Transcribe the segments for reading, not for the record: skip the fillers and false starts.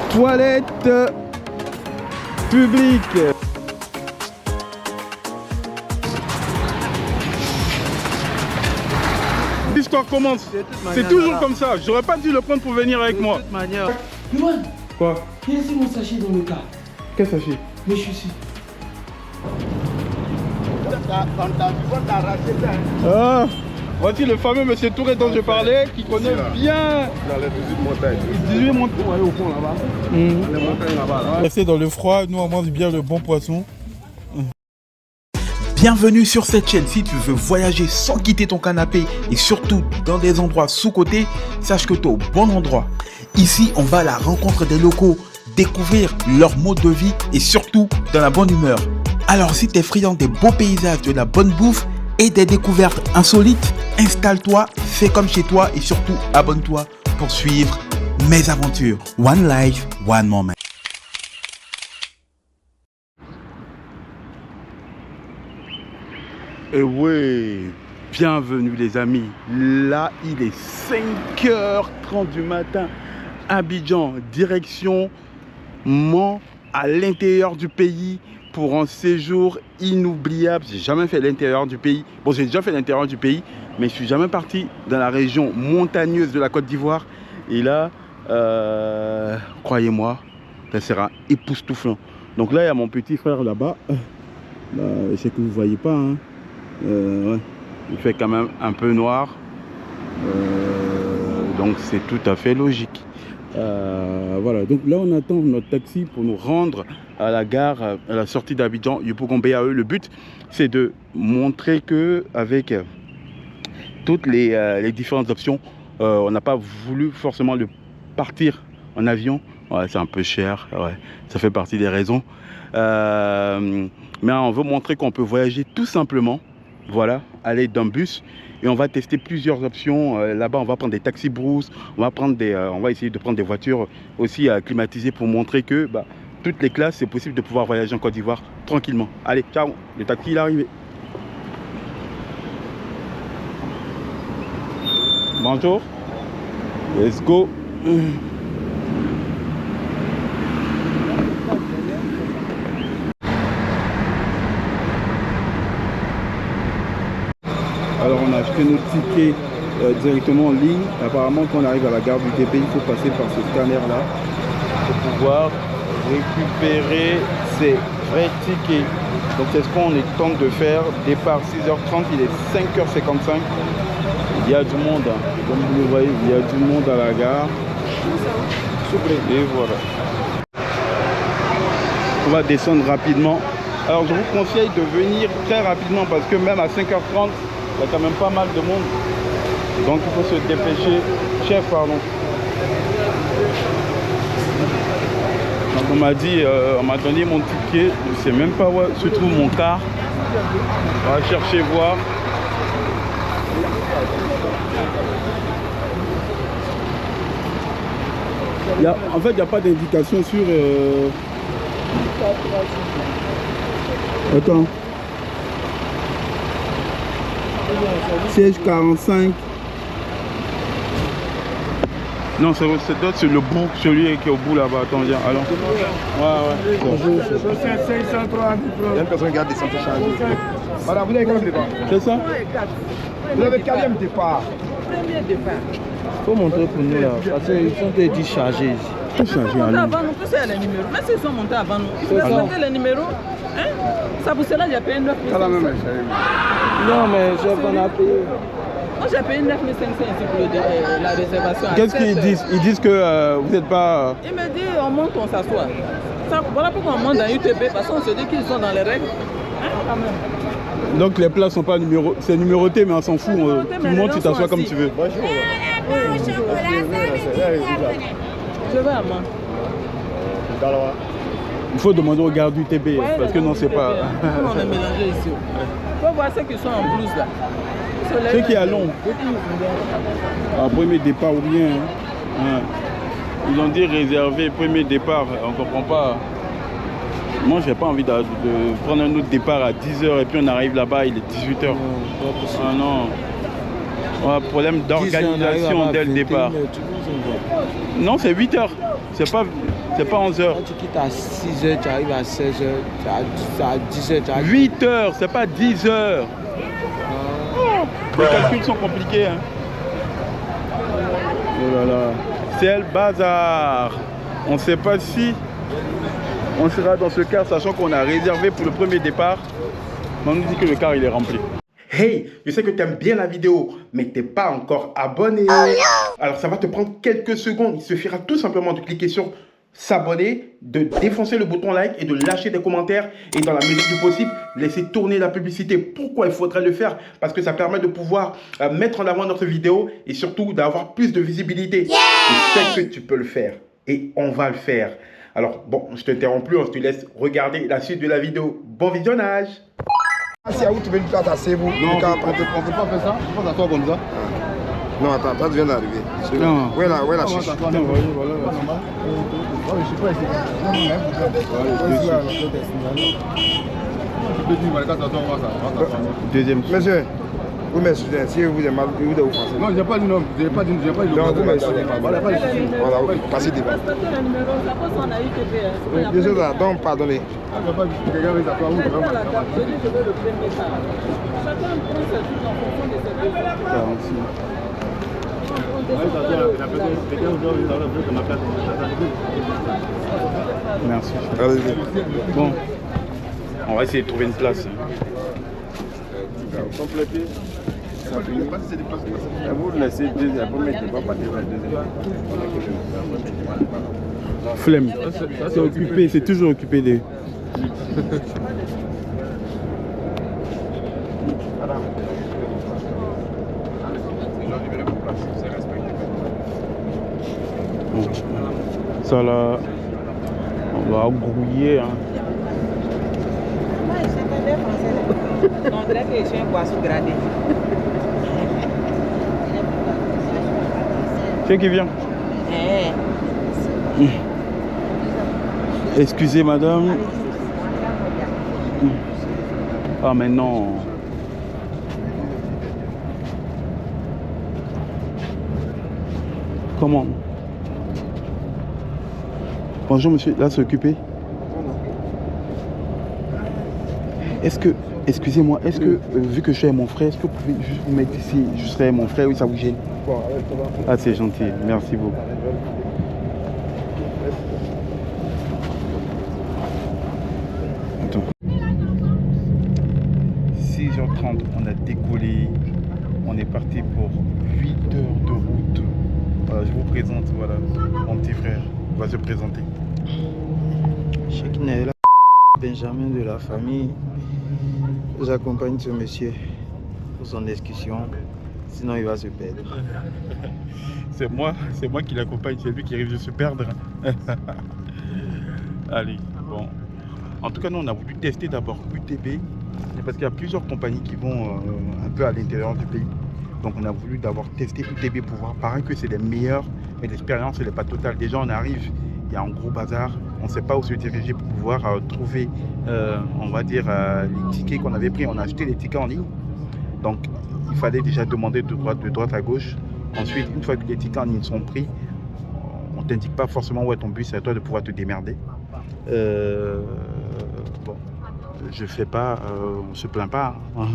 Toilette publique. L'histoire commence. C'est toujours comme ça. J'aurais pas dû le prendre pour venir avec moi. De toute manière. Yoann, Quoi? j'ai laissé mon sachet dans le car. Quel sachet? Mais je suis ici. Ah, voici le fameux monsieur Touré dont je parlais, qui connaît bien. Dans les 18 montagnes. 18 montagnes. Ouais, au fond là-bas. Les montagnes là-bas. Là. Restez dans le froid, nous on mange bien le bon poisson. Bienvenue sur cette chaîne. Si tu veux voyager sans quitter ton canapé et surtout dans des endroits sous-cotés, sache que tu es au bon endroit. Ici, on va à la rencontre des locaux, découvrir leur mode de vie et surtout dans la bonne humeur. Alors si tu es friand des beaux paysages, de la bonne bouffe et des découvertes insolites, installe-toi, fais comme chez toi et surtout abonne-toi pour suivre mes aventures. One life, one moment. Et ouais, bienvenue les amis. Là, il est 5h30 du matin. Abidjan, direction Mans, à l'intérieur du pays pour un séjour inoubliable. J'ai jamais fait l'intérieur du pays. Bon, j'ai déjà fait l'intérieur du pays, mais je suis jamais parti dans la région montagneuse de la Côte d'Ivoire. Et là, croyez-moi, ça sera époustouflant. Donc là, il y a mon petit frère là-bas. Là, je sais que vous ne voyez pas, hein. Ouais. Il fait quand même un peu noir, donc c'est tout à fait logique. Voilà, donc là on attend notre taxi pour nous rendre à la gare, à la sortie d'Abidjan, Yopougon-BAE. Le but c'est de montrer que avec toutes les différentes options, on n'a pas voulu forcément partir en avion. Ouais, c'est un peu cher, ouais, ça fait partie des raisons. Mais on veut montrer qu'on peut voyager tout simplement. Voilà, aller d'un bus et on va tester plusieurs options. Là-bas, on va prendre des taxis brousse, on va essayer de prendre des voitures aussi climatisées pour montrer que toutes les classes, c'est possible de pouvoir voyager en Côte d'Ivoire tranquillement. Allez, ciao, le taxi il est arrivé. Bonjour, let's go. Alors on a acheté nos tickets directement en ligne. Apparemment quand on arrive à la gare du TP, il faut passer par ce scanner là pour pouvoir récupérer ses vrais tickets. Donc c'est ce qu'on est temps de faire. Départ 6h30, il est 5h55. Il y a du monde, hein. Comme vous le voyez, il y a du monde à la gare. Et voilà. On va descendre rapidement. Alors je vous conseille de venir très rapidement parce que même à 5h30, il y a quand même pas mal de monde. Donc il faut se dépêcher. Chef, pardon. Donc on m'a dit, on m'a donné mon ticket. Je ne sais même pas où se trouve mon car. On va chercher voir. En fait, il n'y a pas d'indication sur... Attends. Siège 45. Non, c'est le bout, celui qui est au bout là-bas. Attends, viens, allons. Ouais. Bonjour. Il y a une personne qui a descendu chargée. Madame, vous avez quel départ? C'est ça? Vous avez quel départ? Premier départ. Il faut montrer pour nous là, parce qu'ils sont dit chargés ici. Ils sont montés avant nous, que c'est les numéros. Mais s'ils sont montés avant nous, il faut présenter les numéros. Hein? Ça pour cela, j'ai payé 9 500. Non, mais je vais pas payer. Moi, j'ai payé 9 500 ici pour la réservation. Qu'est-ce qu'ils disent? Ils disent que vous n'êtes pas... Il me dit, on monte, on s'assoit. Voilà pourquoi on monte dans UTP, parce qu'on se dit qu'ils sont dans les règles. Hein, quand même. Donc les places sont pas numérotées, c'est numéroté, mais on s'en fout. Tout le monde, tu t'assois comme tu veux. Bonjour. Je vais à moi. Il faut demander au garde du TB, parce que non, c'est pas... On est mélangé ici. Il faut voir ceux qui sont en blouse là. Ceux qui allons. Premier départ ou rien. Hein. Ils ont dit réservé, premier départ. On ne comprend pas. Moi, j'ai pas envie de prendre un autre départ à 10h et puis on arrive là-bas, il est 18h. Ah non. On a un problème d'organisation dès le départ. Non, c'est 8h. C'est pas... C'est pas 11h. Quand tu quittes à 6h, tu arrives à 16h, à 10h, tu arrives 8h, c'est pas 10h. Les calculs sont compliqués. Hein. Oh là là. C'est le bazar. On ne sait pas si on sera dans ce car, sachant qu'on a réservé pour le premier départ. Mais on nous dit que le car il est rempli. Hey, je sais que tu aimes bien la vidéo, mais tu n'es pas encore abonné. Alors ça va te prendre quelques secondes. Il suffira tout simplement de cliquer sur s'abonner, de défoncer le bouton like et de lâcher des commentaires. Et dans la mesure du possible, laisser tourner la publicité. Pourquoi il faudrait le faire? Parce que ça permet de pouvoir mettre en avant notre vidéo et surtout d'avoir plus de visibilité. Je sais que tu peux le faire et on va le faire. Alors bon, je t'interromps plus, on te laisse regarder la suite de la vidéo. Bon visionnage. Si à où tu veux une place assez vous. Non, on ne peut pas faire ça. On va s'asseoir comme ça. Non, attends, toi tu viens d'arriver. Non. Où est la chiche? Non, voilà. Je suis pas ici. Deuxième. Monsieur, vous m'excusez, si vous êtes mal, vous êtes français. Non, j'ai pas dit non, j'ai pas dit non. Donc vous m'excusez. Voilà, passez devant. Monsieur, donc pardonnez. Merci. Allez-y. Bon, on va essayer de trouver une place. Complétez. Vous laissez la première, pas partir la deuxième. Flemme. C'est occupé, c'est toujours occupé des. Bon. Ça là, on va grouiller. Hein. On dirait que je suis un poisson gradé. C'est qui vient? Excusez madame. Ah mais non. Comment? Bonjour monsieur, là c'est occupé. Est-ce que, excusez-moi, est-ce que, vu que je suis avec mon frère, est-ce que vous pouvez juste vous mettre ici? Je serai avec mon frère, oui ça vous gêne? Ah c'est gentil, merci beaucoup. Attends. 6h30, on a décollé, on est parti pour 8 heures de route. Voilà, je vous présente, voilà, mon petit frère va se présenter. Chekine est là, Benjamin de la famille. J'accompagne ce monsieur pour son excursion, sinon il va se perdre. C'est moi qui l'accompagne, c'est lui qui risque de se perdre. Allez, bon. En tout cas, nous on a voulu tester d'abord UTB, parce qu'il y a plusieurs compagnies qui vont un peu à l'intérieur du pays. Donc on a voulu d'abord tester UTB pour voir. Pareil que c'est les meilleurs, mais l'expérience elle n'est pas totale. Déjà on arrive, il y a un gros bazar, on ne sait pas où se diriger pour pouvoir trouver, on va dire, les tickets qu'on avait pris. On a acheté les tickets en ligne, donc il fallait déjà demander de droite à gauche. Ensuite, une fois que les tickets en ligne sont pris, on ne t'indique pas forcément où est ton bus, c'est à toi de pouvoir te démerder. Bon, je fais pas, on se plaint pas, hein,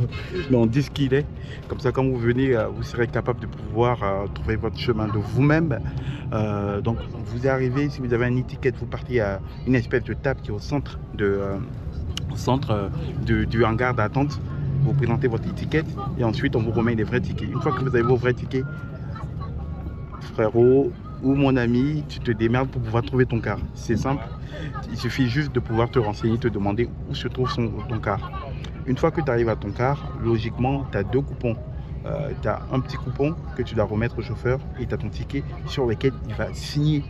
mais on dit ce qu'il est. Comme ça, quand vous venez, vous serez capable de pouvoir trouver votre chemin de vous-même. Donc, vous arrivez, si vous avez un e-ticket, vous partez à une espèce de table qui est au centre du hangar d'attente. Vous présentez votre étiquette et ensuite on vous remet les vrais tickets. Une fois que vous avez vos vrais tickets, frérot ou mon ami, tu te démerdes pour pouvoir trouver ton car. C'est simple, il suffit juste de pouvoir te renseigner, te demander où se trouve ton car. Une fois que tu arrives à ton car, logiquement, tu as deux coupons. Tu as un petit coupon que tu dois remettre au chauffeur et tu as ton ticket sur lequel il va signer.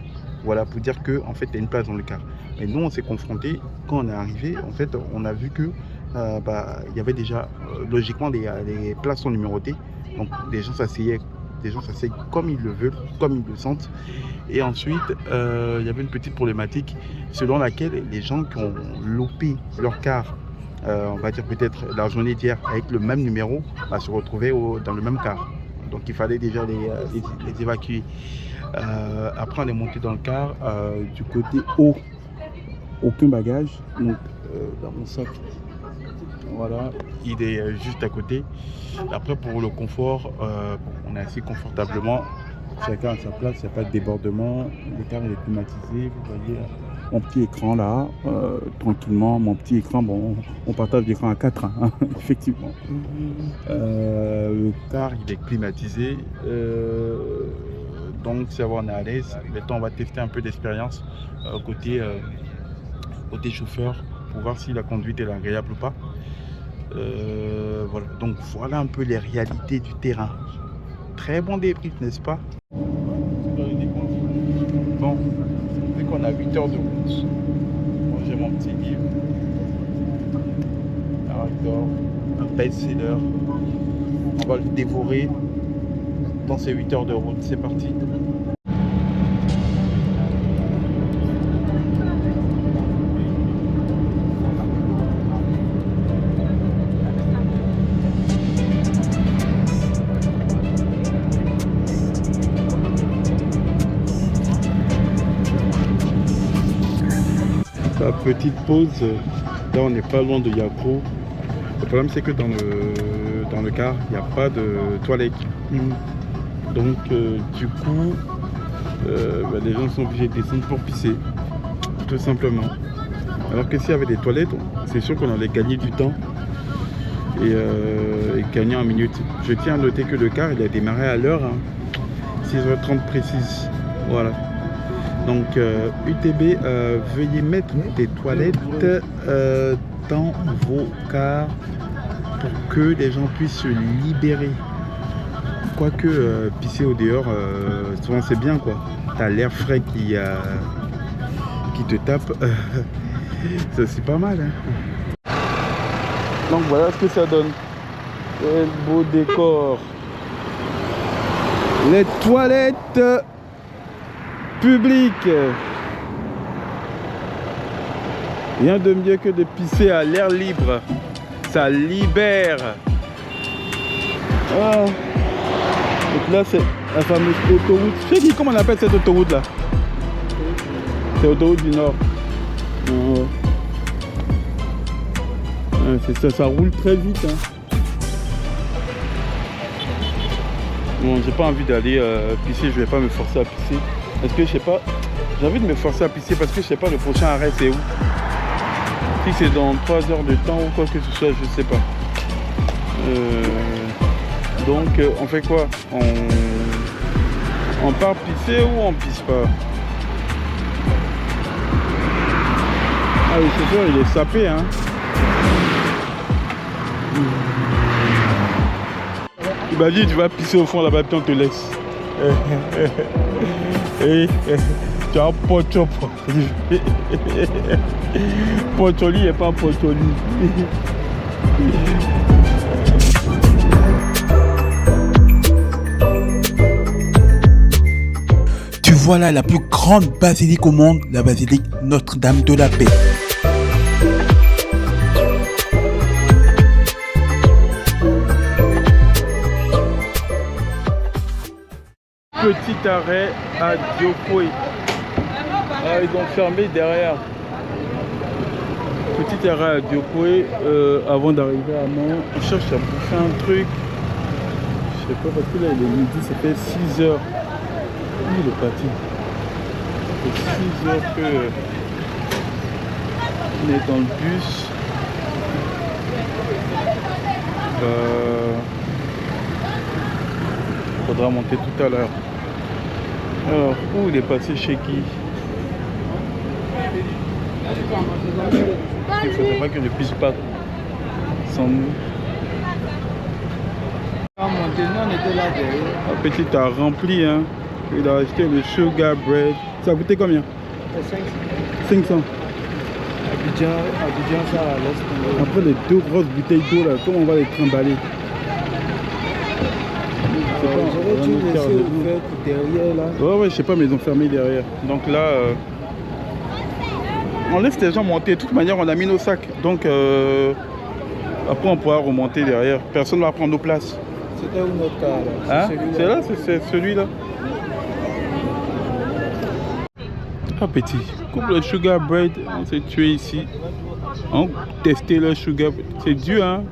Voilà, pour dire que en fait, tu as une place dans le car. Mais nous, on s'est confronté, quand on est arrivé, en fait, on a vu que il y avait déjà, logiquement, les places sont numérotées. Donc, les gens s'asseyaient comme ils le veulent, comme ils le sentent. Et ensuite, il y avait une petite problématique selon laquelle les gens qui ont loupé leur car, on va dire peut-être la journée d'hier avec le même numéro, se retrouvaient dans le même car. Donc il fallait déjà les évacuer. Après on est monté dans le car. Du côté haut, aucun bagage. Donc dans mon sac, voilà, il est juste à côté. Après pour le confort, on est assis confortablement. Chacun à sa place, il n'y a pas de débordement. Le car est climatisé, vous voyez mon petit écran là, tranquillement, mon petit écran, bon, on partage l'écran à 4, hein, effectivement. Le car il est climatisé, donc ça va, on est à l'aise. Maintenant on va tester un peu d'expérience côté chauffeur pour voir si la conduite est agréable ou pas. Voilà, donc voilà un peu les réalités du terrain. Très bon débrief, n'est-ce pas? Bon, vu qu'on a 8 heures de route, bon, j'ai mon petit livre, un best-seller. On va le dévorer dans ces 8 heures de route. C'est parti. Petite pause, là on n'est pas loin de Yakro. Le problème c'est que dans le car il n'y a pas de toilette. Donc du coup les gens sont obligés de descendre pour pisser, tout simplement. Alors que s'il y avait des toilettes, c'est sûr qu'on allait gagner du temps et gagner en minutes. Je tiens à noter que le car il a démarré à l'heure, hein, 6h30 précise. Voilà. Donc UTB, veuillez mettre des toilettes dans vos cars pour que les gens puissent se libérer. Quoique pisser au dehors, souvent c'est bien quoi. T'as l'air frais qui te tape, c'est pas mal. Hein. Donc voilà ce que ça donne. Quel beau décor. Les toilettes public. Rien de mieux que de pisser à l'air libre. Ça libère. Ah. Donc là c'est la fameuse autoroute. Je sais comment on appelle cette autoroute là. C'est l'autoroute du Nord. C'est ça, ça roule très vite. Hein. Bon, j'ai pas envie d'aller pisser, je vais pas me forcer à pisser. Parce que je sais pas, j'ai envie de me forcer à pisser parce que je sais pas le prochain arrêt c'est où. Si c'est dans 3 heures de temps ou quoi que ce soit, je sais pas. Donc on fait quoi? On part pisser ou on pisse pas? Ah oui c'est sûr, il est sapé hein. Imagine tu vas pisser au fond là-bas puis on te laisse. Et tu as un pocho. Pocholi et pas pocholi. Tu vois là la plus grande basilique au monde, la basilique Notre-Dame de la Paix. Petit arrêt à Diokwe. Ah, ils ont fermé derrière. Petit arrêt à Diokwe avant d'arriver à Mont. On cherche à bouffer un truc. Je sais pas parce que là il est midi, ça fait 6 heures. Oui, il est parti. Ça fait 6 heures que on est dans le bus. Faudra monter tout à l'heure. Alors, où il est passé chez qui? Il ne faudrait pas que je ne puisse pas sans nous. La petite a rempli, hein. Il a acheté le sugar bread. Ça a coûté combien? 500. Abidjan, ça laisse. Après les 2 grosses bouteilles d'eau là, comment on va les trimballer? J'aurais dû laisser ouvert derrière là. Ouais, je sais pas, mais ils ont fermé derrière. Donc là, on laisse les gens monter. De toute manière, on a mis nos sacs. Donc après, on pourra remonter derrière. Personne ne va prendre nos places. C'était où notre cas là? Hein? C'est là, c'est celui-là. Ah petit, coupe le sugar bread, on s'est tué ici. On testait le sugar bread. C'est dur hein.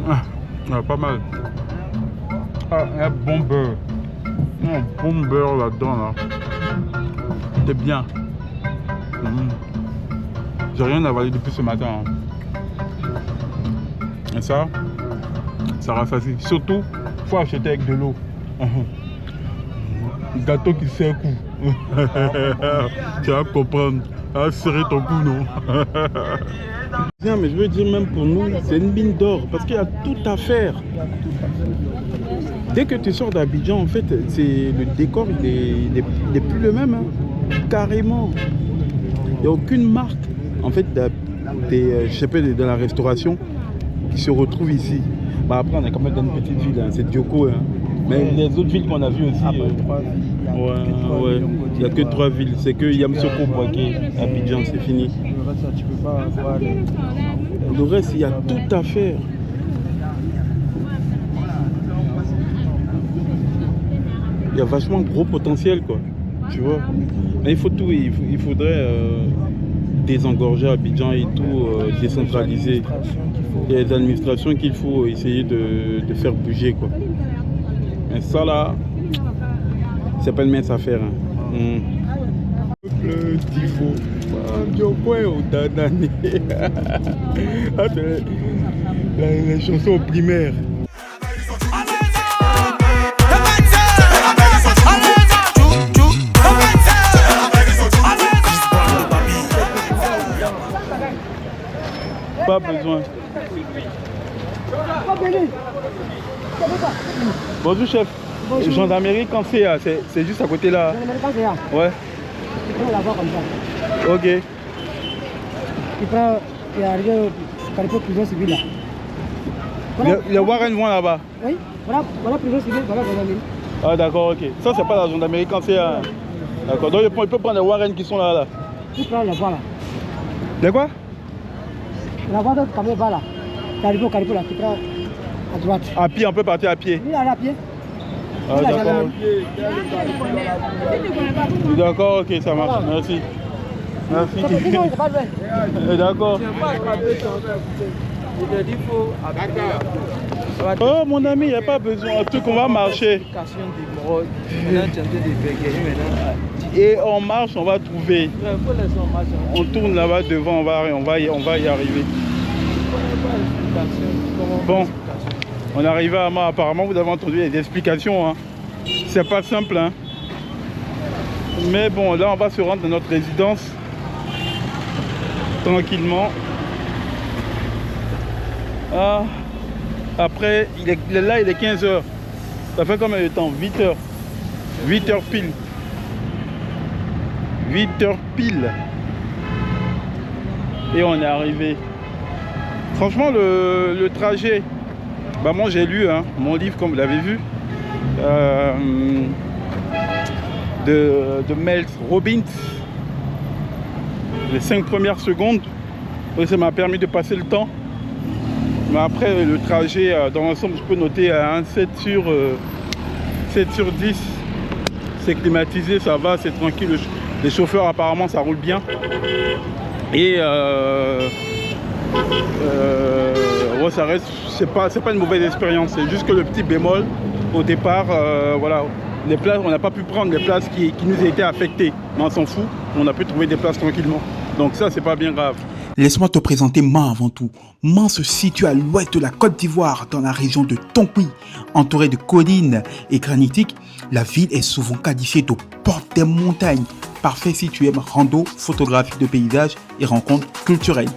Ah, pas mal. Ah, un bon beurre. Un bon beurre là-dedans là. C'est bien. J'ai rien avalé depuis ce matin. Hein. Et ça rassasie. Surtout, faut acheter avec de l'eau. Gâteau qui secoue. Tu vas comprendre. À serrer ton cou, non? Bien, mais je veux dire, même pour nous, c'est une mine d'or. Parce qu'il y a tout à faire. Dès que tu sors d'Abidjan, en fait, le décor, il est plus le même. Hein. Carrément. Il n'y a aucune marque, en fait, je sais pas, de la restauration qui se retrouve ici. Bah, après, on est quand même dans une petite ville, hein. C'est Dioko. Hein. Mais les autres villes qu'on a vues aussi. Il n'y a que 3 villes. C'est que Yamoussoukro, Bouaké, Abidjan, c'est fini. Le reste, tu peux pas avoir le reste, il y a tout à faire. Il y a vachement gros potentiel, quoi. Tu vois. Mais il faut tout. Il faudrait désengorger Abidjan et tout, décentraliser. Il y a des administrations qu'il faut essayer de faire bouger, quoi. Mais ça là, c'est pas une mince affaire. Hein. Le tifo. Les chansons primaires. Pas besoin. Bonjour chef. Bonjour. Gendarmerie quand c'est juste à côté là. Ouais. Tu prends là-bas comme ça. Ok. Tu prends, il y a arrivé au carrefour prison civile là. Voilà, les Warren vont là-bas. Oui, voilà prison civile, voilà gendarmerie. Ah d'accord, ok. Ça c'est pas la gendarmerie quand c'est... D'accord, donc il peut prendre les Warren qui sont là. Tu prends là-bas là. De quoi? La voie d'autre camion va là. Tu arrives au carrefour là, tu prends à droite. À pied, on peut partir à pied. Oui, aller à pied. Ah, d'accord. D'accord, ok, ça marche. Merci. Merci. D'accord. Oh mon ami, il n'y a pas besoin. En tout cas, on va marcher. Et on marche, on va trouver. On tourne là-bas devant, on va y arriver. Bon, on est arrivé à moi. Apparemment, vous avez entendu les explications. Hein. C'est pas simple. Hein. Mais bon, là, on va se rendre dans notre résidence. Tranquillement. Ah, après, il est 15 h. Ça fait combien de temps? 8 h. 8 h pile. 8 h pile. Et on est arrivé. Franchement, le trajet, bah moi j'ai lu mon livre, comme vous l'avez vu, de Mel Robbins, les 5 premières secondes. Ça m'a permis de passer le temps. Mais après, le trajet, dans l'ensemble, je peux noter un 7 sur 10. C'est climatisé, ça va, c'est tranquille. Les chauffeurs, apparemment, ça roule bien. Et ça reste, c'est pas une mauvaise expérience. C'est juste que le petit bémol, au départ, voilà, les places, on n'a pas pu prendre les places qui nous étaient affectées. Mais on s'en fout, on a pu trouver des places tranquillement. Donc ça, c'est pas bien grave. Laisse-moi te présenter Man avant tout. Man se situe à l'ouest de la Côte d'Ivoire, dans la région de Tonkouy. Entourée de collines et granitiques, la ville est souvent qualifiée de porte des montagnes. Parfait si tu aimes rando, photographie de paysages et rencontres culturelles.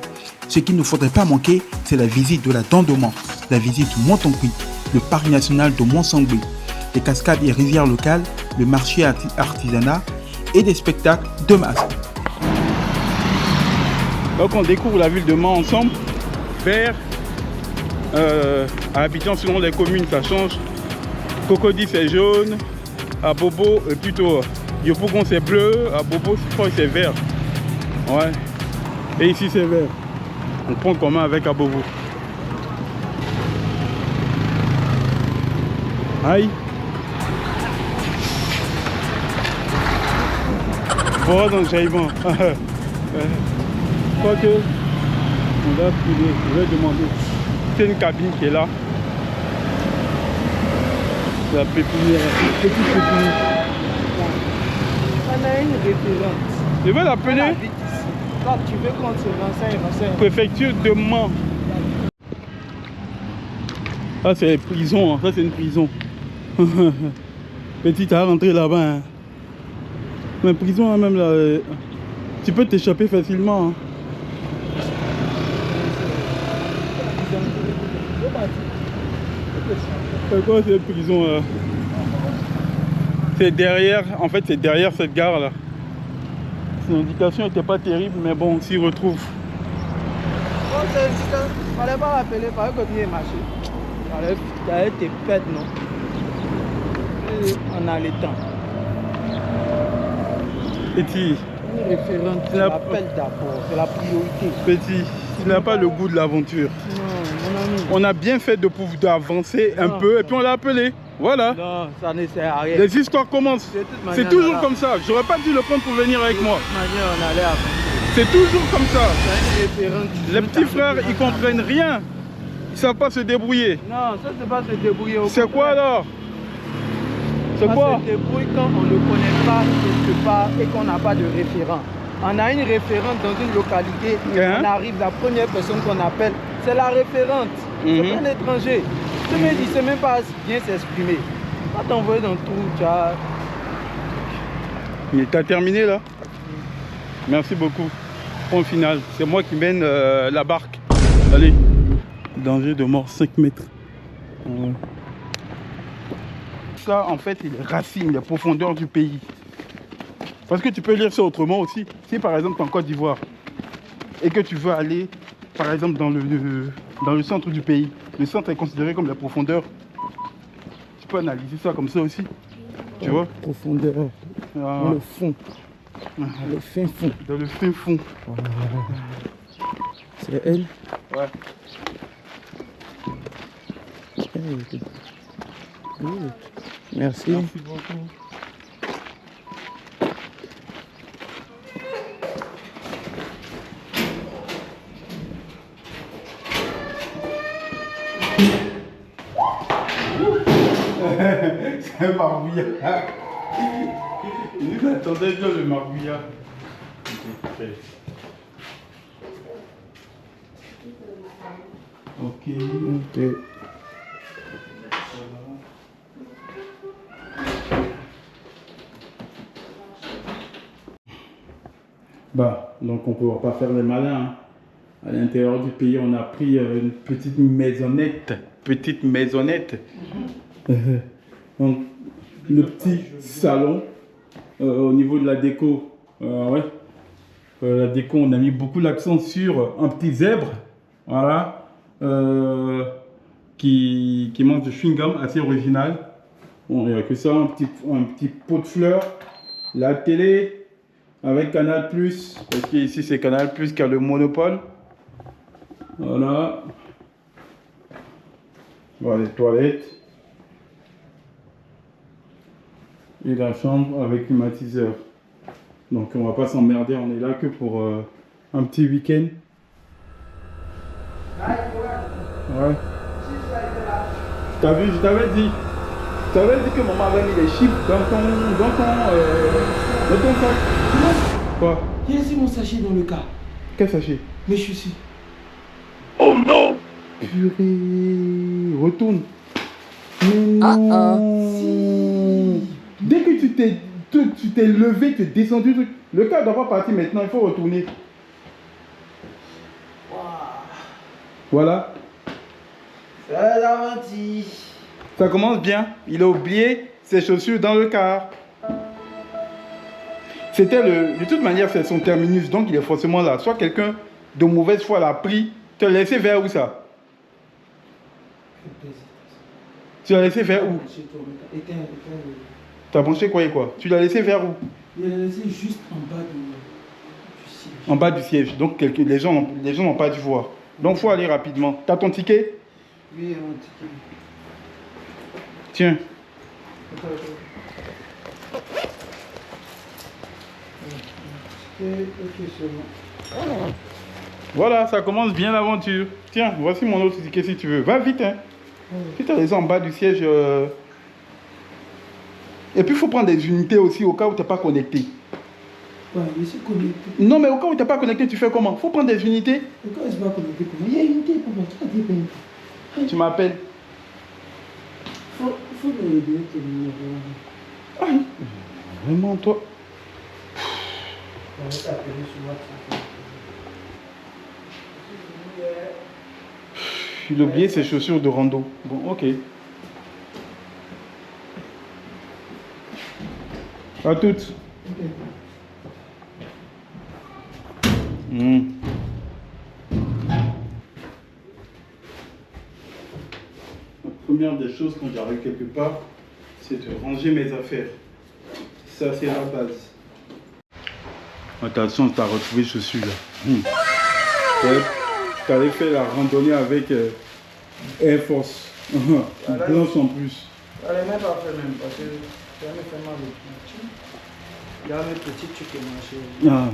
Ce qu'il ne faudrait pas manquer, c'est la visite de la Dent de Man, la visite du Mont Tonkouy, le parc national de Mont-Sangbé, les cascades et rivières locales, le marché artisanat et des spectacles de masse. Donc on découvre la ville de Man ensemble. Vert, à Abidjan selon les communes ça change. Cocody c'est jaune, à Bobo plutôt Yopougon c'est bleu, à Bobo je crois que c'est vert. Ouais. Et ici c'est vert. On prend commun avec Abobo. Aïe. Voilà dans le jaillement. Je crois que on va filer. Je vais demander. C'est une cabine qui est là. La pépinière. Petite pépinière. On a une référente. Je vais l'appeler. Quand tu veux qu'on se renseigne. Préfecture de Mans. Ça c'est prison, hein. Ça c'est une prison. Petit, à rentrer là-bas. Hein. Mais prison, hein, même là, tu peux t'échapper facilement. Hein. C'est quoi cette prison là? C'est derrière, en fait c'est derrière cette gare là. Son indication n'était pas terrible, mais bon, on s'y retrouve. Bon, fallait pas rappeler, fallait continuer à marcher. Fallait tes pètes, non? On a le temps. Petit, Une référente, tu l'appelles d'abord, c'est la priorité. Petit, tu n'as pas le goût de l'aventure. Non, mon ami. On a bien fait de pouvoir d'avancer un peu et puis on l'a appelé. Voilà. Non, ça ne sert à rien. Les histoires commencent. C'est toujours comme ça. J'aurais pas dû le prendre pour venir avec moi. De toute manière, on allait après. C'est toujours comme ça. C'est une référente. Les petits frères, ils comprennent rien. Ils savent pas se débrouiller. Non, ça c'est pas se débrouiller. C'est quoi alors? C'est quoi? On se débrouille quand on ne connaît pas quelque part et qu'on n'a pas de référent. On a une référente dans une localité, on arrive, la première personne qu'on appelle, c'est la référente. C'est pas un étranger. Tu me dis, il ne sait même pas bien s'exprimer. Quand t'envoies dans le trou, tu as... Mais t'as terminé là? Merci beaucoup. Point final. C'est moi qui mène la barque. Allez. Danger de mort 5 mètres. Ça en fait, c'est les racines, les profondeurs du pays. Parce que tu peux lire ça autrement aussi. Si par exemple tu es en Côte d'Ivoire et que tu veux aller par exemple dans le centre du pays, le centre est considéré comme la profondeur. Tu peux analyser ça comme ça aussi. Tu vois? Profondeur. Dans le fond. Le fin fond. Dans le fin fond. C'est elle? Ouais. Merci. Merci beaucoup. C'est un marbouillard. Il attendait bien le marbouillard. Ok. Bah, donc on ne pourra pas faire les malins. Hein. À l'intérieur du pays, on a pris une petite maisonnette. Donc, le petit salon au niveau de la déco. Ouais. La déco, on a mis beaucoup l'accent sur un petit zèbre. Voilà. Qui mange du chewing-gum assez original. Bon, il n'y a que ça, un petit pot de fleurs. La télé. Avec Canal+, parce qu'ici c'est Canal+, qui a le monopole. Voilà. Voilà les toilettes. Et la chambre avec climatiseur. Donc on va pas s'emmerder, on est là que pour un petit week-end. Ouais. T'as vu, je t'avais dit. Je t'avais dit que maman avait mis les chiffres dans ton sac. Quoi? J'ai laissé mon sachet dans le cas. Quel sachet? Mais je suis sûr. Oh non! Purée! Retourne! Mais non! Dès que tu t'es levé, tu es descendu, le cas doit pas partir maintenant, il faut retourner. Wow. Voilà. C'est la menti. Ça commence bien. Il a oublié ses chaussures dans le car. C'était de toute manière, c'est son terminus, donc il est forcément là. Soit quelqu'un de mauvaise foi l'a pris, tu l'as laissé vers où ça? Tu l'as laissé vers où? Tu as branché quoi et quoi? Tu l'as laissé vers où? Il l'a laissé juste en bas du En bas du siège. Donc les gens n'ont pas dû voir. Donc il faut aller rapidement. T'as ton ticket? Oui, mon ticket. Tiens. Voilà, ça commence bien l'aventure. Tiens, voici mon autre ticket si tu veux. Va vite, hein. Tu t'as raison en bas du siège. Et puis il faut prendre des unités aussi au cas où tu n'es pas connecté. Ouais, je suis connecté. Non, mais au cas où tu n'es pas connecté, tu fais comment? Il faut prendre des unités. Au cas où je ne suis pas connecté, comment? Il y a une unité pour moi. Tu m'appelles. Il faut me donner ton numéro. Aïe, vraiment toi. On va t'appeler sur WhatsApp. Il a oublié ses chaussures de rando. Bon, ok. À toutes. Mmh. La première des choses quand j'arrive quelque part, c'est de ranger mes affaires. Ça, c'est la base. Attention, tu as retrouvé chaussures là. Tu avais fait la randonnée avec Air Force. Blanche en plus. Je n'allais même pas faire même parce que j'ai jamais fait mal au pied. Il y a mes petits trucs qui marchaient. Ah.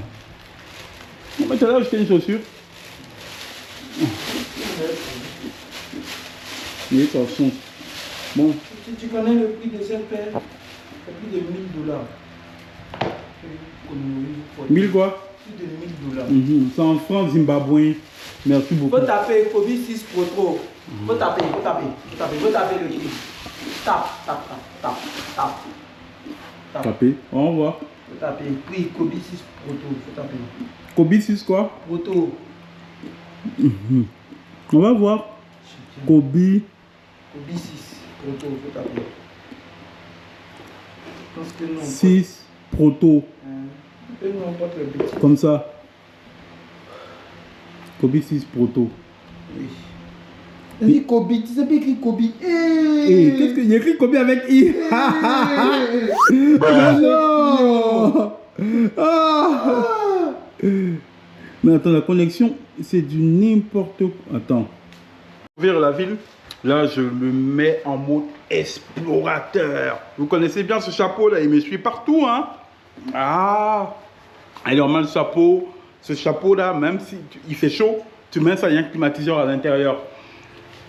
Mais tu as acheté une chaussure? Oui, ça change. Bon. Tu connais le prix de cette paire? C'est plus de $1000. 1000 quoi? Plus de $1000. C'est en francs zimbabwéens. Merci beaucoup. Faut taper Kobe 6 Pro. Faut taper le prix. Tape. Taper. Au revoir. Faut taper prix Kobe 6 Proto. Faut taper. Kobe 6 quoi? Proto. On va voir. Kobe 6 Proto. Faut taper. Je pense que non. 6 Proto. Comme ça. Kobe 6 Proto. Oui. Il dit Kobe, tu sais pas écrit Kobe. Qu'est-ce qu'il y a écrit Kobe avec I? Non. Mais attends, la connexion, c'est du n'importe quoi. Attends. Vers la ville, là, je me mets en mode explorateur. Vous connaissez bien ce chapeau là, il me suit partout, hein. Ah. Alors, mal chapeau. Ce chapeau là, même si il fait chaud, tu mets ça, il y a un climatiseur à l'intérieur.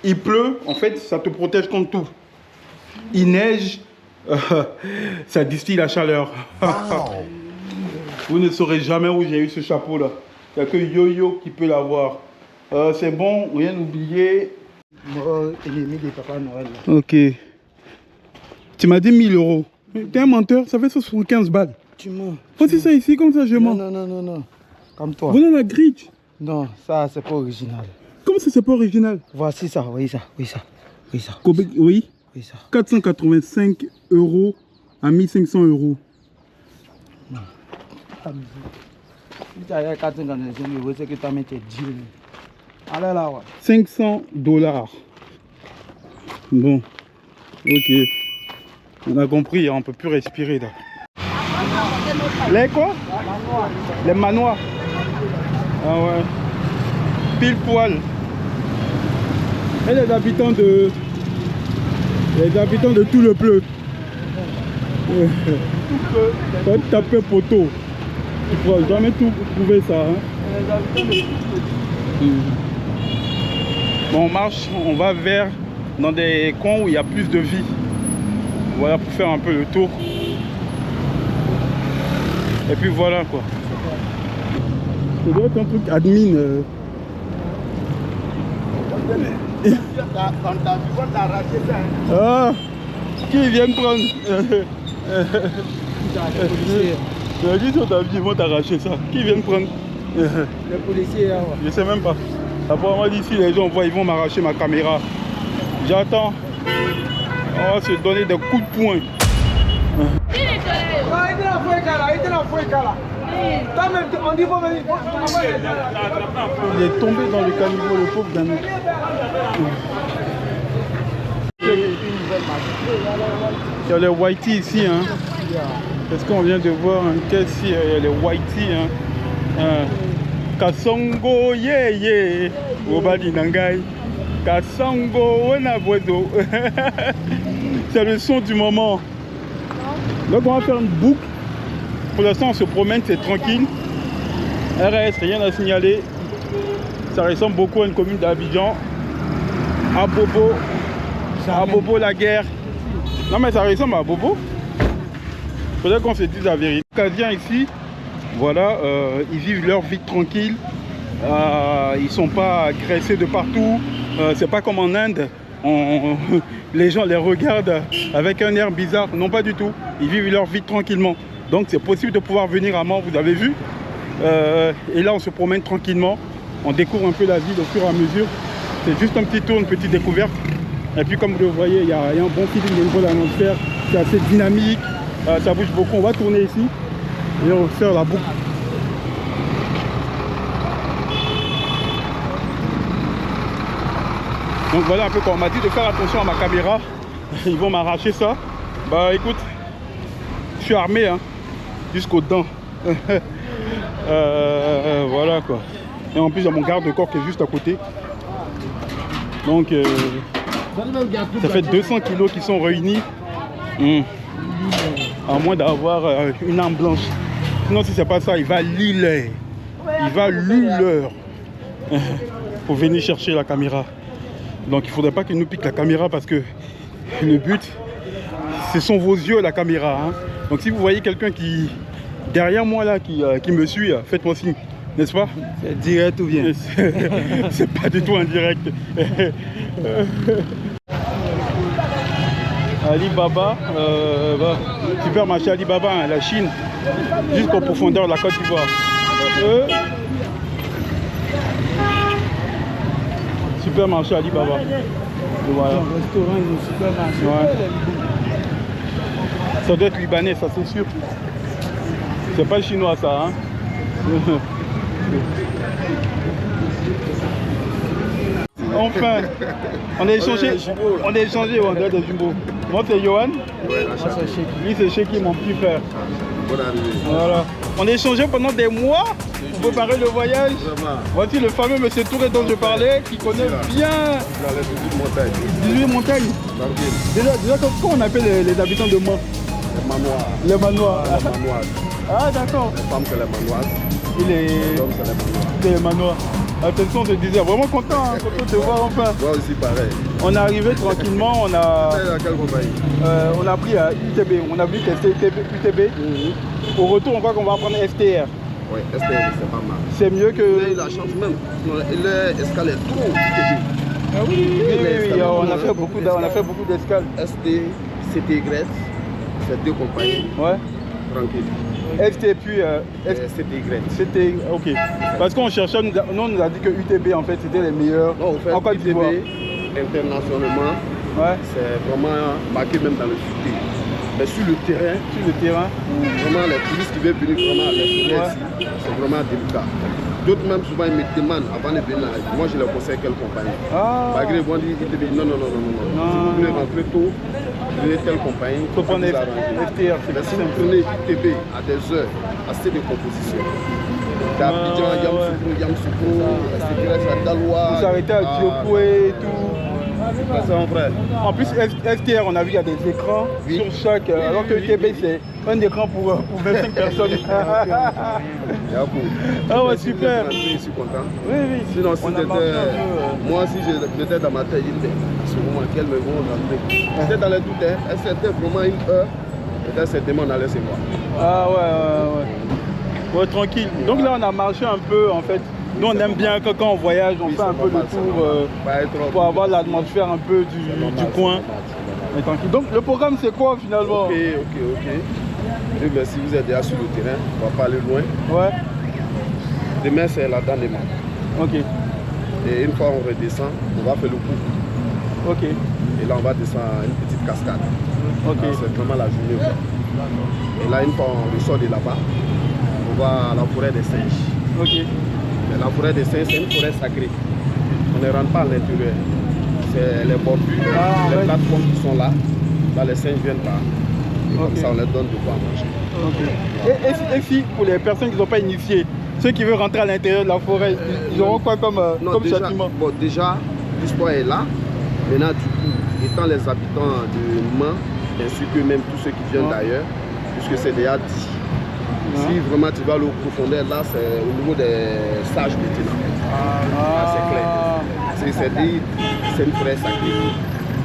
Il pleut, en fait, ça te protège contre tout. Il neige, ça distille la chaleur. Vous ne saurez jamais où j'ai eu ce chapeau là. Il n'y a que Yo-Yo qui peut l'avoir. C'est bon, rien oublié. Ennemi de Papa Noël. Là. Ok. Tu m'as dit 1000 euros. T'es un menteur, ça fait 75 balles. Tu mens. Voici ça ici, comme ça je mens. Non. Comme toi. Voilà la grille. Non, ça c'est pas original. Comment ça c'est pas original? Voici ça, oui ça. Kobe, oui. Oui ça. 485 euros à 1500 euros. Non. Si tu as 455 euros, c'est que tu as mis tes 10 euros. Allez là, ouais. 500 $. Bon. Ok. On a compris, on peut plus respirer là. Les quoi? Les manoirs. Ah ouais. Pile poil. Et les habitants de tout le bleu. Quand tu tapes poteau, tu ne pourras jamais tout trouver ça. Hein? Bon, on marche, on va dans des coins où il y a plus de vie. Voilà pour faire un peu le tour. Et puis voilà quoi. Ça doit être un truc admin. Ah, qui viennent prendre Je dis sur ta vie, ils vont t'arracher ça. Qui viennent prendre Les policiers là. Je sais même pas. Apparemment d'ici les gens voient, ils vont m'arracher ma caméra. J'attends. On va se donner des coups de poing. Il est tombé dans le caniveau, le pauvre d'un autre. Il y a les whiteys ici, hein. Est-ce qu'on vient de voir un caisse ici? Il y a les whiteys, hein. Kasongo ye Obadi Nangai. Kasongo Wenabodo. C'est le son du moment. Donc on va faire une boucle. Pour l'instant on se promène, c'est tranquille. RS, rien à signaler. Ça ressemble beaucoup à une commune d'Abidjan. À Bobo. À Bobo la guerre. Non mais ça ressemble à Bobo. Faudrait qu'on se dise la vérité. Casiens ici, voilà, ils vivent leur vie tranquille. Ils sont pas agressés de partout. C'est pas comme en Inde. Les gens les regardent avec un air bizarre. Non, pas du tout. Ils vivent leur vie tranquillement. Donc c'est possible de pouvoir venir à Mans, vous avez vu. Et là on se promène tranquillement. On découvre un peu la ville au fur et à mesure. C'est juste un petit tour, une petite découverte. Et puis comme vous le voyez, il y a un bon feeling au niveau de l'atmosphère. C'est assez dynamique. Ça bouge beaucoup. On va tourner ici. Et on va faire la boucle. Donc voilà un peu quand on m'a dit de faire attention à ma caméra. Ils vont m'arracher ça. Bah écoute, je suis armé hein, jusqu'aux dents. Voilà quoi. Et en plus il y a mon garde-corps qui est juste à côté. Donc ça fait 200 kilos qui sont réunis. À moins d'avoir une âme blanche. Sinon si c'est pas ça, il va l'îler. Il va l'îler. Pour venir chercher la caméra. Donc il faudrait pas qu'il nous pique la caméra parce que le but, ce sont vos yeux la caméra. Hein. Donc si vous voyez quelqu'un qui, derrière moi là, qui me suit, faites-moi signe, n'est-ce pas? C'est direct ou bien? C'est pas du tout indirect. Alibaba, supermarché Alibaba, hein, la Chine, jusqu'aux profondeurs de la Côte d'Ivoire. Supermarché Alibaba. Voilà. Restaurant, supermarché. Ouais. Ça doit être libanais, ça c'est sûr. C'est pas chinois ça. Hein. Enfin, on a échangé, on a des jumeaux. Moi c'est Johan. Lui c'est Sheki, mon petit frère. Voilà. On a échangé pendant des mois pour préparer le voyage. Voici le fameux monsieur Touré dont je parlais, qui connaît bien 18 montagnes. Déjà comment on appelle les habitants de Mans? Les Manois. Ah d'accord. Les femmes c'est les Manoises. Il est... Les hommes c'est les Manois. Les Manois. Attention, on se disait vraiment content, hein, content de te voir enfin. Moi aussi pareil. On est arrivé tranquillement, on a... Dans quelle compagnie? On a pris UTB, on a vu que c'était UTB. Au retour, on voit qu'on va prendre STR. Oui, STR c'est pas mal. C'est mieux que... Vous avez eu la chance même. L'escale est trop UTB. Ah oui, on a fait beaucoup d'escales. ST, CT Grèce, c'est deux compagnies. Ouais. Tranquille. ST puis CT Grèce. c'était ok. Parce qu'on cherchait, nous on nous a dit que UTB en fait c'était les meilleurs. Non, on fait en Côte d'Ivoire. UTB internationalement. Ouais. C'est vraiment marqué même dans le cité. Mais sur le terrain, vraiment les touristes qui veulent venir vraiment à l'extérieur ici, c'est vraiment délicat. D'autres même souvent ils me demandent avant de venir là, moi je leur conseille quelle compagnie. Malgré ils vont dire non. Si vous voulez rentrer tôt, vous voulez telle compagnie. Il faut prendre FTR. Mais si vous prenez UTB à des heures, assez de composition. D'Abidjan, Yamoussoukro, ST, Daloa. Vous arrêtez à Diopoué et tout. C'est un vrai. En plus, STR, on a vu qu'il y a des écrans sur chaque. Alors que UTB, c'est un écran pour 25 personnes. Ah ouais, super. Je suis content. Oui. Sinon, si moi, si j'étais dans ma tête, c'est vraiment quel me vont rentrer. J'étais dans les doutes, est-ce que c'était vraiment une heure? Peut-être certainement on allait se voir. Ah ouais. Ouais, tranquille. Donc là, on a marché un peu en fait. Nous, on aime bien quand on voyage, on fait un peu le tour pour avoir l'atmosphère un peu du coin. Mais tranquille. Donc, le programme, c'est quoi finalement? Ok. Et bien, si vous êtes déjà sur le terrain, on va pas aller loin. Ouais. Demain, c'est la dent des mains. Ok. Et une fois on redescend, on va faire le coup. Ok. Et là, on va descendre à une petite cascade. Ok. C'est vraiment la journée. Quoi. Et là, une fois on ressort de là-bas, on va à la forêt des singes. Ok. La forêt des singes, c'est une forêt sacrée. On ne rentre pas à l'intérieur. C'est les bordures, les plateformes qui sont là. Là, les singes viennent par. Et comme ça, on leur donne de quoi manger. Ok. Et si, pour les personnes qui ne sont pas initiées, ceux qui veulent rentrer à l'intérieur de la forêt, ils auront quoi comme, comme déjà, châtiment? Bon, déjà, l'histoire est là. Maintenant, du coup, étant les habitants de Mans, ainsi que même tous ceux qui viennent d'ailleurs, puisque c'est déjà dit. Si vraiment tu vas aller aux profondeurs, là, c'est au niveau des sages maintenant. C'est clair. C'est une forêt sacrée.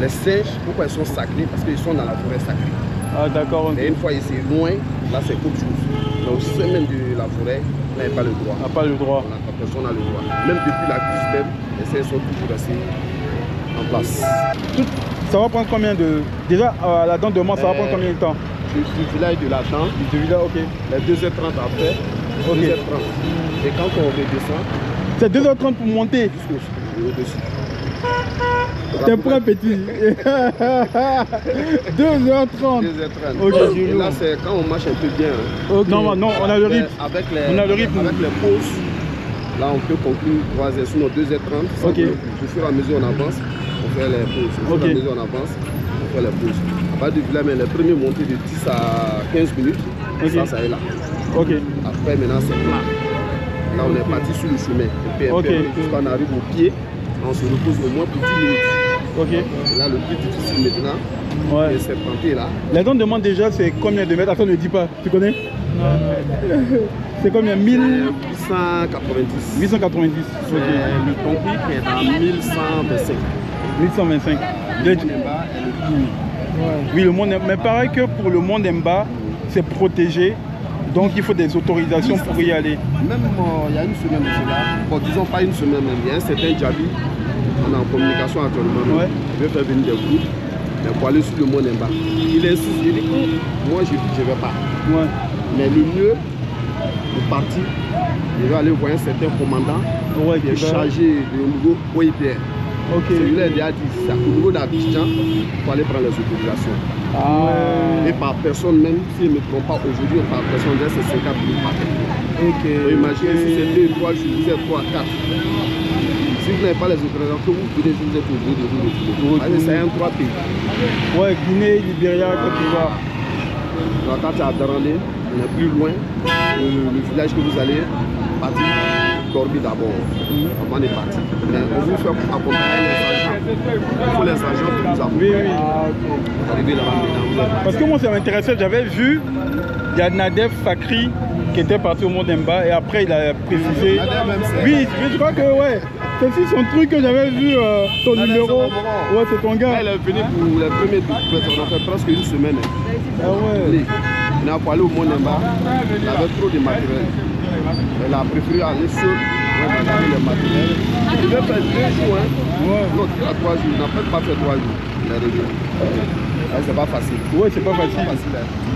Les singes, pourquoi ils sont sacrés? Parce qu'ils sont dans la forêt sacrée. Ah d'accord. Et une fois ici loin, là c'est autre chose. Mais au sein même de la forêt, là il n'y a pas le droit. On n'a pas le droit. Personne n'a le droit. Même depuis la crise même, les singes sont toujours restés en place. Ça va prendre combien de... Déjà, à la dent de Mans, ça va prendre combien de temps? Du village de la Dent, Du village, ok. les 2h30 après, Ok. 2h30. Et quand on redescend, C'est 2h30 pour monter. jusqu'au-dessus. T'es prêt, petit? 2h30. 2h30. Ok, Et là, c'est quand on marche un peu bien. Hein. Okay. Non, non, on a le rythme. Avec On a le rythme. Avec les pauses, là on peut conclure 3h, sinon 2h30. Ok. Au fur et à mesure on avance, on fait les pauses. Au fur et à mesure on avance, on fait les pauses. À partir du village, mais les premiers montées de 10 à 15 minutes, ça est là. Ok. Après maintenant c'est plat. Là on est parti sur le chemin. Et puis jusqu'à on arrive au pied, on se repose au moins pour 10 minutes. Ok. Et là le plus difficile maintenant, c'est serpenter là. La dent demande déjà c'est combien de mètres? Attends, ne dis pas. Tu connais? C'est combien? 1890. 890. C'est le Tonki qui est à 1125. 1125. Oui, le monde, mais pareil que pour le monde Mba, c'est protégé. Donc il faut des autorisations pour y aller. Même il y a une semaine de cela, bon disons pas une semaine même, il y a un certain Djabi, on est en communication actuellement, il veut faire venir des groupes, mais pour aller sur le monde Mba. Il insiste, il dit moi je ne vais pas. Mais le mieux pour partir, il va aller voir un certain commandant qui est chargé de niveau OIPR. Celui-là il a dit ça. Au niveau d'Abidjan, il faut aller prendre les autorisations. Et par personne même, si je ne me trompe pas aujourd'hui, par personne, c'est 50 000 par personne. Imaginez si c'est 2, 3 jours, vous êtes 3, 4. Si vous n'avez pas les autorisations, vous venez, vous êtes obligé de vous retrouver. C'est un 3 pays. Ouais, Guinée, Libéria, Côte d'Ivoire. Quand tu es à Darandé, on est plus loin. Le village que vous allez partir, Corby d'abord, avant de partir. Mais on vous fait accompagner les agents. Il faut les agents que nous avons. Oui. Arriver là-bas. Parce que moi ça m'intéressait, j'avais vu, il y a Nadef Fakri qui était parti au monde Mba et après il a précisé. Oui, je crois que c'est aussi son truc que j'avais vu, ton numéro. Ouais, c'est ton gars. Il est venu pour les premiers trucs, on a fait presque une semaine. Ah ouais. On a parlé au monde Mba, il avait trop de matériel. Elle a préféré aller seul, regarder le matériel. Il devait faire 2 jours, non, 3 jours, il n'a peut-être pas fait 3 jours. Il est revenu. C'est pas facile. Oui, c'est pas facile.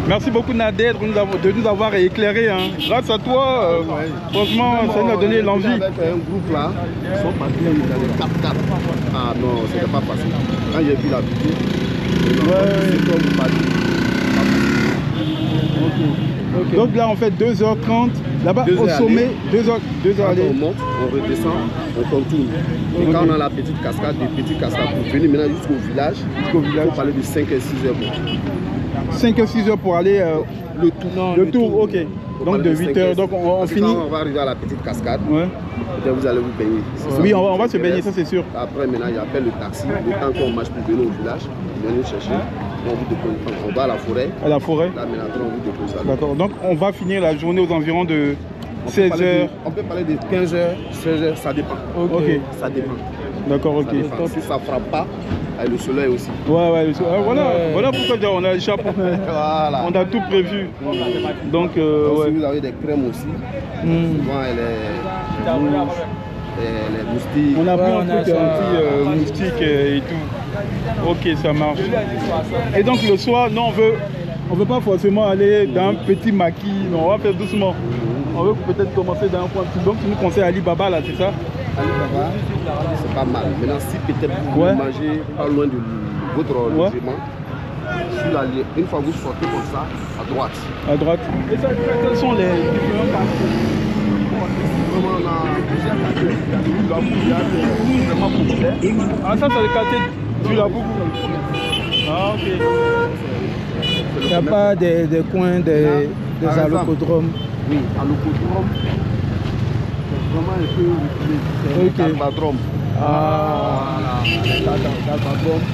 Merci beaucoup Nader de nous avoir éclairé. Grâce à toi, franchement, ça nous a donné l'envie. Avec un groupe là, ils sont partis dans les 4-4. Ah non, c'était pas facile. Quand j'ai vu la vidéo, c'est comme pas Okay. Donc là on fait 2h30, là-bas au sommet, 2h aller. On monte, on redescend, on contourne. Et quand on a la petite cascade, des petites cascades pour venir maintenant jusqu'au village, il faut parler de 5 et 6 heures. 5 et 6 heures pour aller le tour, ok. Donc de 8 heures, donc on finit. Quand on va arriver à la petite cascade, peut-être vous allez vous baigner. Oui, on va se baigner, ça c'est sûr. Après maintenant il appelle le taxi, le temps qu'on marche pour venir au village, on vient nous chercher. On va à la forêt. À la forêt. Là, maintenant, on vous dépose ça. D'accord. Donc, on va finir la journée aux environs de 16h. On peut parler de 15h, 16h, ça dépend. Ok. Ça dépend. D'accord, ok. Si ça ne frappe pas, le soleil aussi. Ouais, le soleil. Voilà pourquoi on a le chapeau. Voilà. On a tout prévu. Donc, si vous avez des crèmes aussi, souvent elle est rouge, les moustiques. On a pris un truc anti-moustique et tout. Ok, ça marche. Et donc le soir, non, on veut pas forcément aller dans un petit maquis, non, on va faire doucement. On veut peut-être commencer dans un point. Donc tu nous conseilles Alibaba là, c'est ça? Alibaba, c'est pas mal. Maintenant, si peut-être vous mangez pas loin de votre logement, sur la ligne, une fois que vous sortez comme ça, à droite. À droite. Et ça, quels sont les différents quartiers? Vraiment, on a vraiment populaire. Ah, ça, c'est le quartier du Labougou. Ah, ok. Il n'y a pas des coins, des allocodromes. Oui, allocodrome. vraiment un peu reculé. C'est Ok. le Galbadrome. Ah. Voilà, le Galbadrome.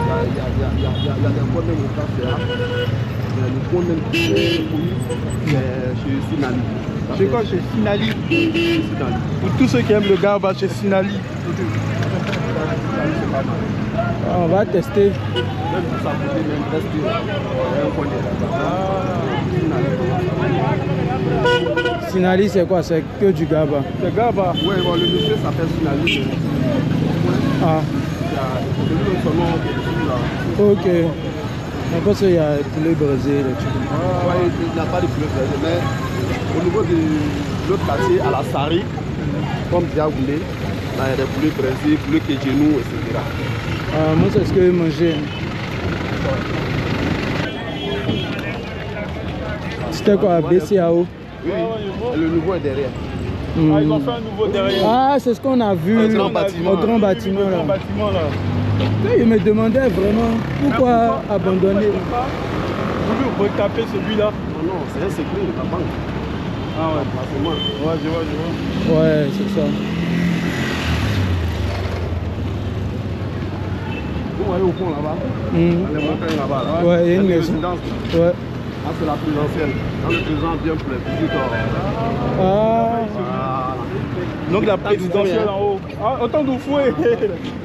Il y a des points même au Caféa. Le point même qui est connu, c'est chez Sinali. C'est quoi chez Sinali? Sinali. Pour tous ceux qui aiment le garba chez Sinali. C'est pas mal. On va tester. Même pour sa côté, même presque, il y a un point de là-bas. Sinali, c'est quoi? C'est que du gaba. Le garba. Oui, bon, le monsieur s'appelle Sinali. Ah, C'est lui son nom qui est dessus là. ok. Je pense qu'il y a poulet braisé, les trucs. Ouais, il n'y a pas de poulet braisé, mais au niveau de l'autre quartier, à la Sari, comme Diagoulé, là il y a des poulets braisés, poulets Kéjenou, etc. Ah, moi, c'est ce que je mangeais. C'était quoi? BCAO? Oui, et le nouveau est derrière. Ah, ils ont fait un nouveau derrière. Ah, c'est ce qu'on a vu Au grand bâtiment. au grand bâtiment. Le Là. grand bâtiment là. Je me demandais vraiment pourquoi abandonner. Vous voulez retaper celui-là? Non, non, c'est un secret de la banque. Ah ouais. Forcément. Ouais, je vois. Ouais, c'est ça. Vous voyez au fond là-bas, dans les montagnes là-bas, là. Ouais, il y a une une maison. résidence. Ouais. Ah, c'est la présidentielle. Quand le président vient pour les visiteurs. Ah, Voilà. Donc la présidentielle en haut. Ah, autant d'Oufoué.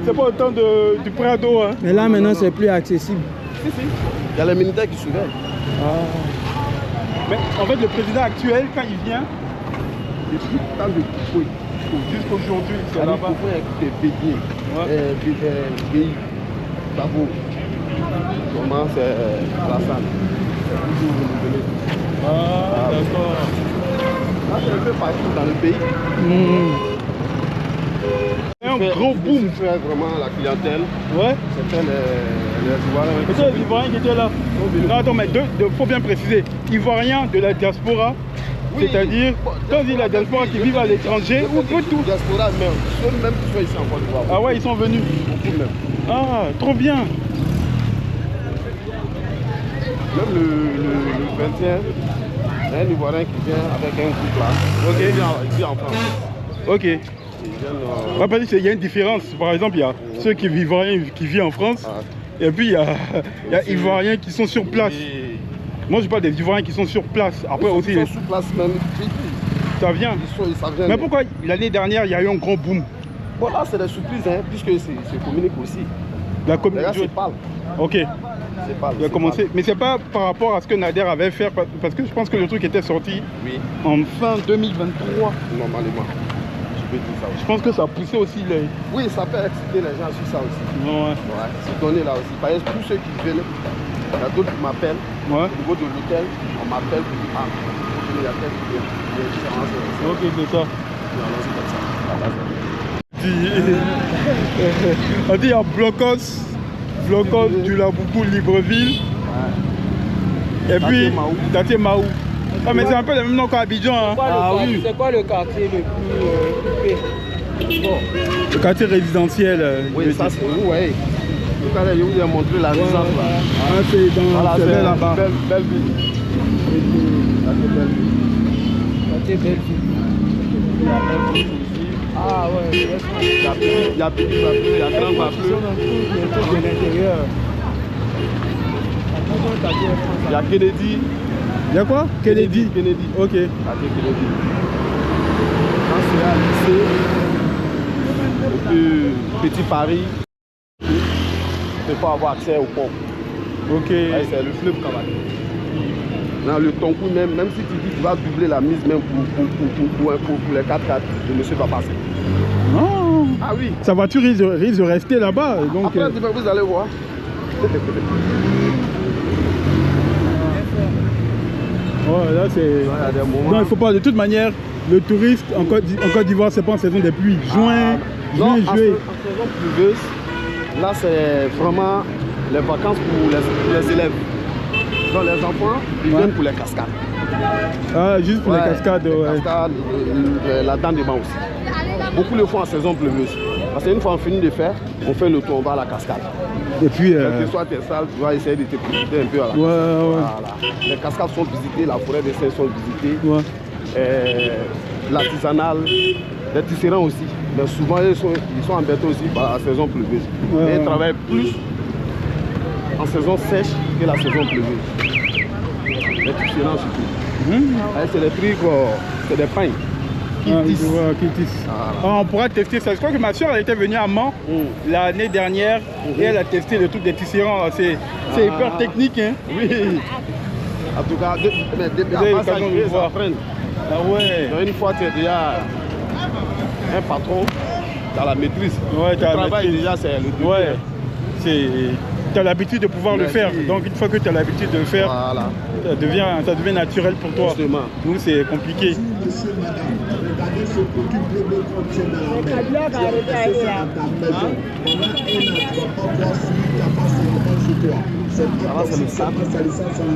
C'est pas autant du Prado. Hein. mais là maintenant c'est plus accessible. Si, si. Il y a les militaires qui surveillent. Ah. Mais en fait, le président actuel, quand il vient, Depuis le temps de Koufoui. jusqu'aujourd'hui, c'est C'est là-bas. Koufoui avec des béliers. Ouais. Pays. Babo. Comment c'est Alassane. C'est toujours renouvelé. Ah, d'accord. Là, c'est un peu partout dans le pays. Un gros boom. C'est vraiment la clientèle. Ouais. C'était les Ivoiriens. C'est les Ivoiriens qui étaient là. Non, attends, mais faut bien préciser. Ivoiriens de la diaspora, Oui. c'est-à-dire, Bon, quand on dit la diaspora qui vivent à l'étranger, ou tout. Diaspora même. Ceux même qui sont ici en Côte d'Ivoire. Ah ouais, ils sont venus. Beaucoup même. Ah, trop bien. Même le 21, il y a un Ivoirien qui vient avec un groupe là. Ok. Il vient en France. Ok. Ils viennent, On va dire qu'il y a une différence. Par exemple, il y a ceux qui vivent en France, et puis il y a Ivoiriens qui sont sur place. et Moi, je parle des Ivoiriens qui sont sur place. Après aussi, ils sont sous place même. ça vient. Ça vient. Mais pourquoi l'année dernière, il y a eu un grand boom? Bon, là, c'est des surprises, hein, puisque c'est communique aussi. La Les gars, communauté. c'est pâle. Ok. C'est pâle. Il a commencé. Mais c'est pas par rapport à ce que Nader avait fait, parce que je pense que le truc était sorti Oui, en fin 2023. normalement. Je peux dire ça aussi. Je pense que ça a poussé aussi les. Oui, ça peut exciter les gens sur ça aussi. Ouais. Ouais, c'est donné là aussi. Par exemple, tous ceux qui viennent, il y a d'autres qui m'appellent. Ouais. Au niveau de l'hôtel, on m'appelle pour dire, ah, il y a tel qui vient. Il y a une différence. Ok, c'est ça. C'est comme ça. Voilà, On dit il y a Blocos, du Laboukou, Libreville. Et puis Taté Maou. Ah, mais c'est un peu le même nom qu'à Abidjan. Hein. C'est quoi le quartier le plus occupé? Le quartier résidentiel. oui, ça c'est vous, oui. Tout à l'heure, je vous ai montré la résidence là. Ah, c'est dans Voilà, c'est c'est là-bas. belle ville. Ça, c'est belle ville. Quartier Belleville. Il y a un truc ici. Ah ouais, Il y a Petit Papu, il y a Grand Papu. le truc de l'intérieur. Il y a Kennedy. Il y a quoi? Kennedy. Kennedy. Ok. Quartier Kennedy. Quand c'est à lycée, et puis Petit Paris, tu ne peux pas avoir accès au pont. Ok. Ouais, c'est le fleuve Cavani. Dans le Tonkou même si tu dis que tu vas doubler la mise même pour les 4x4, le monsieur va passer. Non. Ah oui. Sa voiture risque de rester là-bas. Donc, Après, vous allez voir. ouais, là c'est. Il y a des moments. Non, il faut pas. De toute manière, le touriste en Côte d'Ivoire, c'est pas en saison des pluies. Juin, Non, juillet. en saison pluvieuse, là c'est vraiment les vacances pour les élèves. Donc les enfants, ils viennent pour les cascades. Ah, juste pour les cascades. Les Ouais. cascades, la dent des bancs aussi. Beaucoup le font en saison pluvieuse. Parce qu'une fois on finit de faire, on fait le tour, on va à la cascade. Et puis. Quel que soit tes salles, tu vas essayer de te précipiter un peu à la Ouais, cascade. ouais. Voilà. Les cascades sont visitées, la forêt des Saints sont visitées. Ouais. l'artisanal, les tisserands aussi. Mais souvent, ils sont embêtés aussi par la saison pluvieuse. Et ils travaillent plus en saison sèche que la saison pluvieuse. Les tisserands surtout. C'est des trucs, c'est des pains. Qui tissent. On pourra tester ça. Je crois que ma soeur elle était venue à Mans l'année dernière et elle a testé le truc des tisserands. C'est hyper technique. Hein. Oui. En tout cas, ça apprenne. Ah ouais. Donc, une fois tu es déjà un patron, tu as la maîtrise. Ouais, tu as la maîtrise. Déjà, c'est le début. Ouais. Tu as l'habitude de pouvoir le faire. Donc une fois que tu as l'habitude de le faire, voilà. ça devient naturel pour toi. Justement. Nous, c'est compliqué.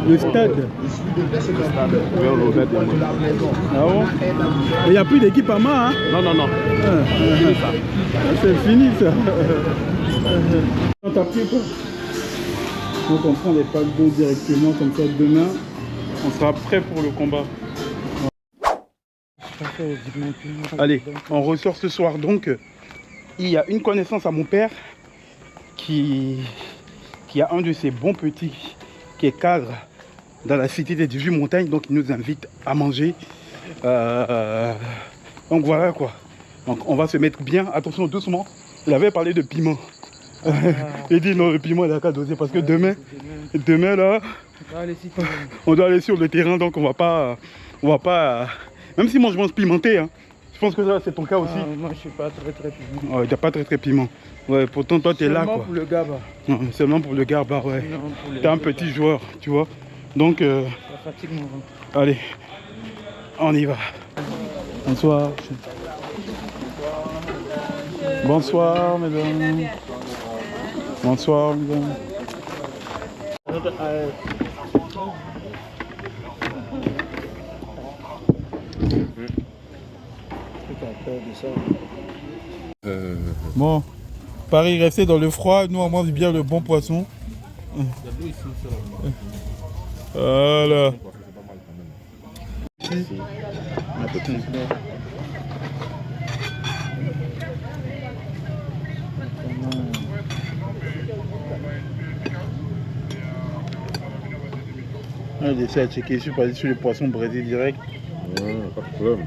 Le stade. Ah bon? Il n'y a plus d'équipe à main, hein? Non. C'est fini ça. On t'a pris quoi? Donc on prend les packs d'eau directement comme ça. Demain, on sera prêt pour le combat. Allez, on ressort ce soir. Donc, il y a une connaissance à mon père qui a un de ses bons petits qui est cadre dans la cité des 18 montagnes. Donc, il nous invite à manger. Donc, voilà quoi. Donc, on va se mettre bien. Attention, doucement. Il avait parlé de piment. Il dit non, le piment il a qu'à doser parce que demain là, on doit aller sur le terrain. Donc, on va pas. Même si moi je mange pimenté, hein. Je pense que ça c'est ton cas aussi. Moi je suis pas très piment. Ouais, t'as pas très piment. Ouais, pourtant toi t'es là quoi. Seulement pour le GABA. Non, seulement pour le GABA, ouais. T'es un petit joueur, tu vois. Donc, ça fatigue mon ventre. Allez, on y va. Bonsoir. Bonsoir mesdames. Bonsoir mesdames. Bon, Paris resté dans le froid, nous on mange bien le bon poisson. Voilà. J'essaie de checker, je suis passé sur le poisson brésil direct. Ouais, pas de problème.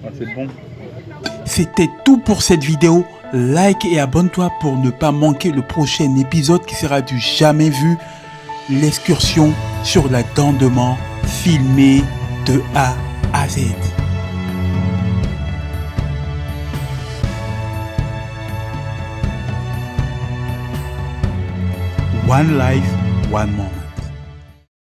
Ah, c'est bon. C'était tout pour cette vidéo. Like et abonne-toi pour ne pas manquer le prochain épisode qui sera du jamais vu. L'excursion sur la dent de Mans, filmée de A à Z. One life, one moment.